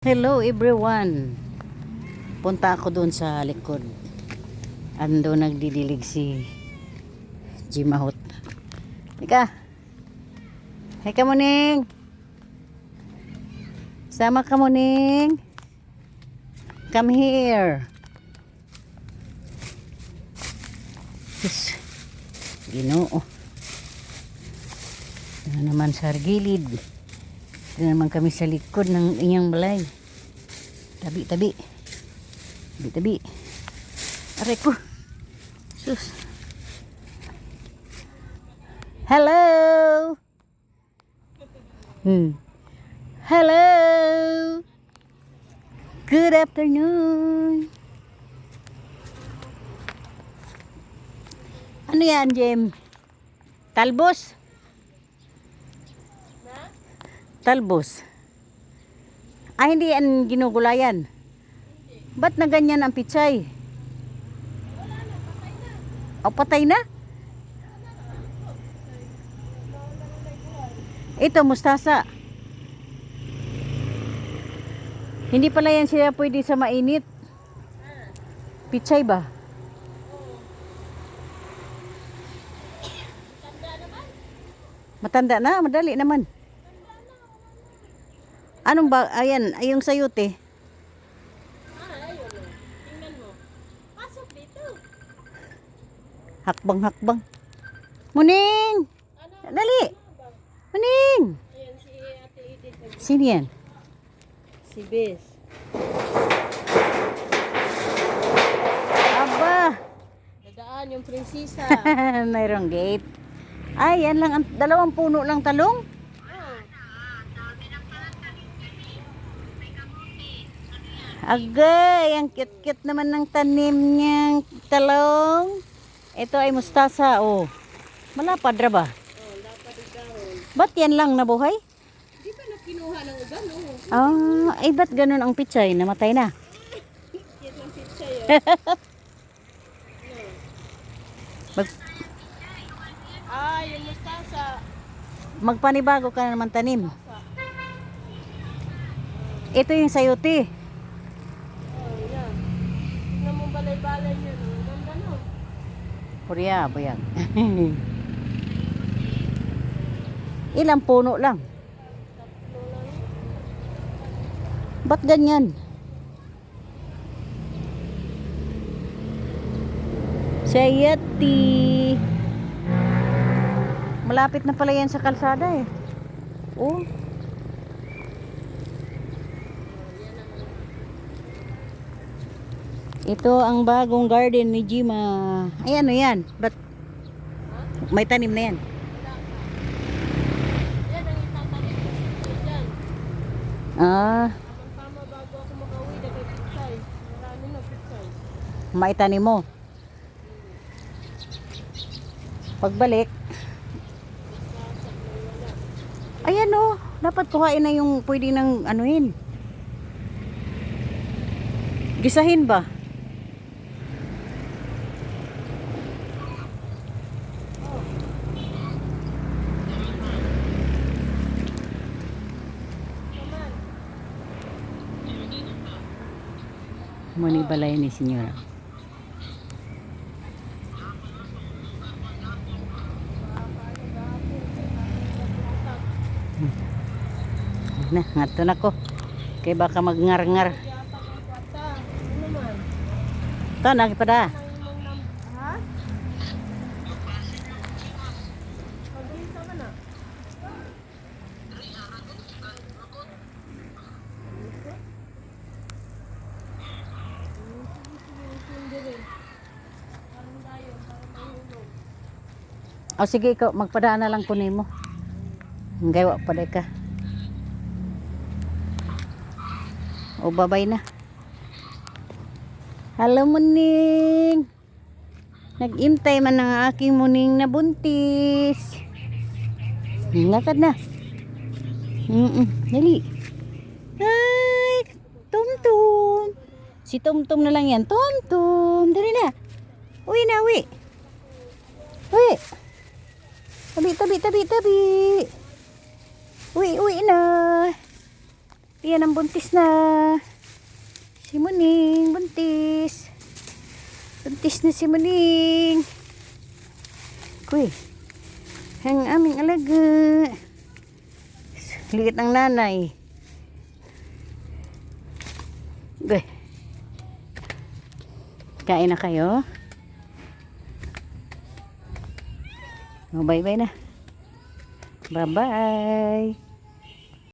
Hello everyone. Punta ako doon sa likod. Ando nagdidilig si Jimahot. Ika. Hey ka muning. Sama ka muning. Come here. Yes. Ginoo. Ano naman sa gilid. Ito naman kami sa likod ng inyong balay. Tabi. Aray ko. Sus. Hello. Hello. Good afternoon. Ano yan, Jem? Talbos? Talbos. Hindi yan ginugulayan. Ba't na ganyan ang pichay? Patay na? Ito, mustasa. Hindi pala yan siya pwede sa mainit. Pichay ba? Matanda na, madali naman. Anong ba? Ayan, yung sayote. Ayun. Tingnan mo. Pasok dito. Hakbang. Muning! Dali! Muning! Ayan si Ate Edith. Sino yan? Si Bes. Aba! Dadaan yung prinsesa. Mayroong gate. Ay, yan lang. Dalawang puno lang talong. Agay, ang cute-cute naman ng tanim niyang talong. Ito ay mustasa, oh. Malapad ra ba? Dapat igawin. Ba't yan lang nabuhay? Di ba nakinuha ng uban, oh? Ay ba't ganun ang pichay? Namatay na. Yan ang pizza yun. Yung mustasa. Magpanibago ka na naman tanim. Ito yung sayote. Yan. Tingnan mo balay-balay yun. Ganda, no? Kurya, bayag. Ilang puno lang. Tatlo lang. Ba't ganyan? Sayati. Malapit na pala yan sa kalsada eh. Oh. Ito ang bagong garden ni Jima. Ay ano yan? Ba't may tanim na yan? Yan ang itatanim ko sa dyan. Tama bago ako makauwi na kay pizza. Marami na pizza. Maitanim mo. Pagbalik. Ayan oh, dapat kuhain na yung pwede ng anuhin. Gisahin ba? Manibalay ni senyora. Na, ngato na ko. Kay baka magngar-ngar. Ito, nagipada. Ha? Pag-isa ka na. O sige, ikaw, magpadaan na lang ko nimo. Gawa pa ka. O babay na. Hello muning. Nag-imtay man ang aking muning na buntis. Lakad na. Dali. Ay, Tumtum. Si Tumtum na lang yan. Tumtum. Dali na. Uwi na, uwi. Uwi. Tabi. Uwi na. Yan ang buntis na. Si Muning, buntis. Buntis na si Muning. Kuy, ang aming alaga. Liit ng nanay. Kuy. Kain na kayo? Oh, bye-bye na. Bye-bye.